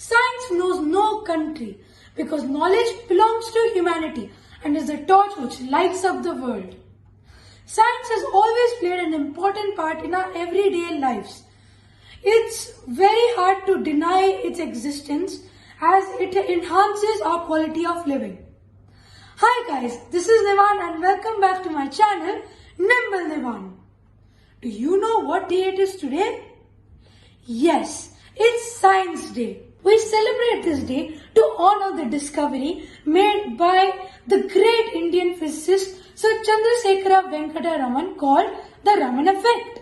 Science knows no country because knowledge belongs to humanity and is the torch which lights up the world. Science has always played an important part in our everyday lives. It's very hard to deny its existence as it enhances our quality of living. Hi guys, this is Nivan and welcome back to my channel, Nimble Nivan. Do you know what day it is today? Yes, it's Science Day. We celebrate this day to honor the discovery made by the great Indian physicist Sir Chandrasekhara Venkata Raman called the Raman effect.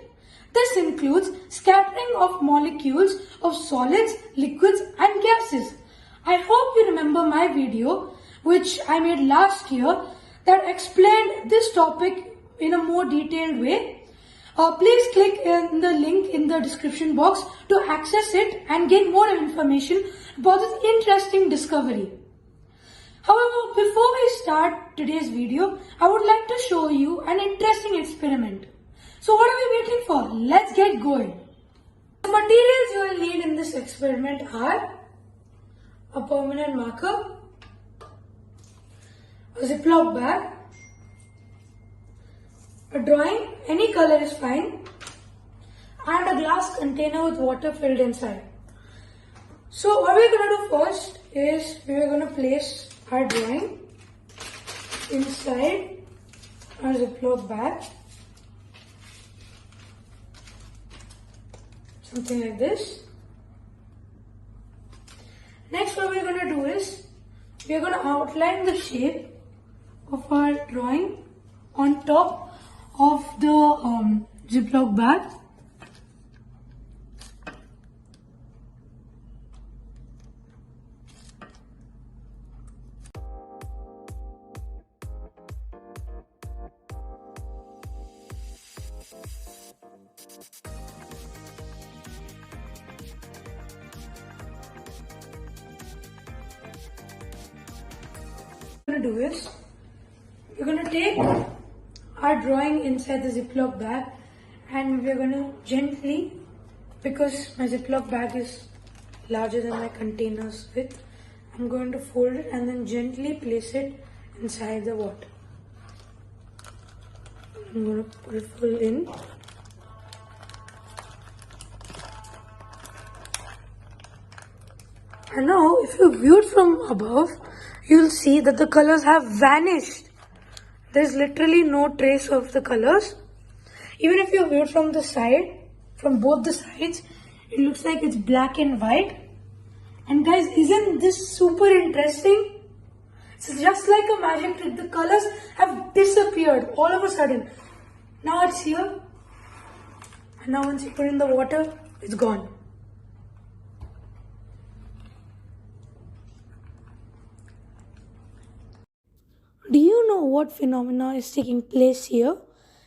This includes scattering of molecules of solids, liquids and gases. I hope you remember my video which I made last year that explained this topic in a more detailed way. Please click in the link in the description box to access it and get more information about this interesting discovery. However, before we start today's video, I would like to show you an interesting experiment. So what are we waiting for? Let's get going. The materials you will need in this experiment are a permanent marker, a Ziploc bag, a drawing, any color is fine, and a glass container with water filled inside. So what we're going to do first is we're going to place our drawing inside our Ziploc bag. Something like this. Next what we're going to do is we're going to outline the shape of our drawing on top of the Ziploc bag. What we're going to do is we're going to take our drawing inside the Ziploc bag and we're going to gently, because my Ziploc bag is larger than my container's width, I'm going to fold it and then gently place it inside the water. I'm going to put it full in. And now if you view it from above, you'll see that the colors have vanished. There's literally no trace of the colors. Even if you view it from the side, from both the sides, it looks like it's black and white. And guys, isn't this super interesting? It's just like a magic trick. The colors have disappeared all of a sudden. Now it's here. And now once you put it in the water, it's gone. Do you know what phenomena is taking place here?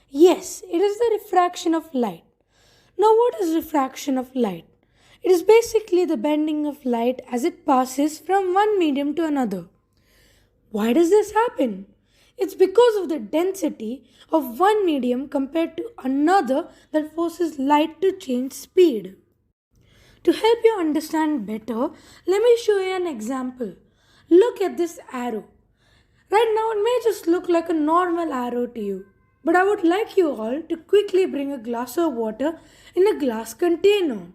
Yes, it is the refraction of light. Now what is refraction of light? It is basically the bending of light as it passes from one medium to another. Why does this happen? It's because of the density of one medium compared to another that forces light to change speed. To help you understand better, let me show you an example. Look at this arrow. Right now it may just look like a normal arrow to you, but I would like you all to quickly bring a glass of water in a glass container.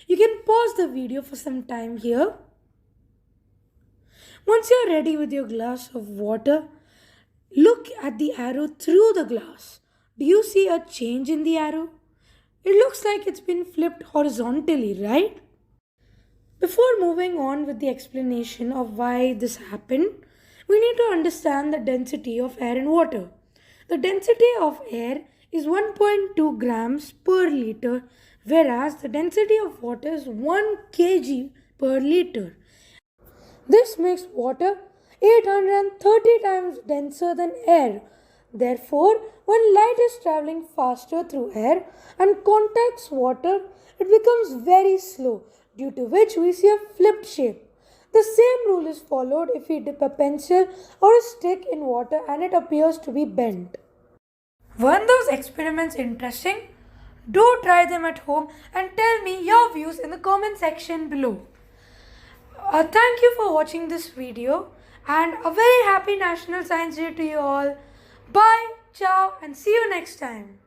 You can pause the video for some time here. Once you are ready with your glass of water, look at the arrow through the glass. Do you see a change in the arrow? It looks like it's been flipped horizontally, right? Before moving on with the explanation of why this happened, we need to understand the density of air and water. The density of air is 1.2 grams per liter, whereas the density of water is 1 kg per liter. This makes water 830 times denser than air. Therefore, when light is traveling faster through air and contacts water, it becomes very slow, due to which we see a flipped shape. The same rule is followed if we dip a pencil or a stick in water and it appears to be bent. Weren't those experiments interesting? Do try them at home and tell me your views in the comment section below. Thank you for watching this video and a very happy National Science Day to you all. Bye, ciao, and see you next time.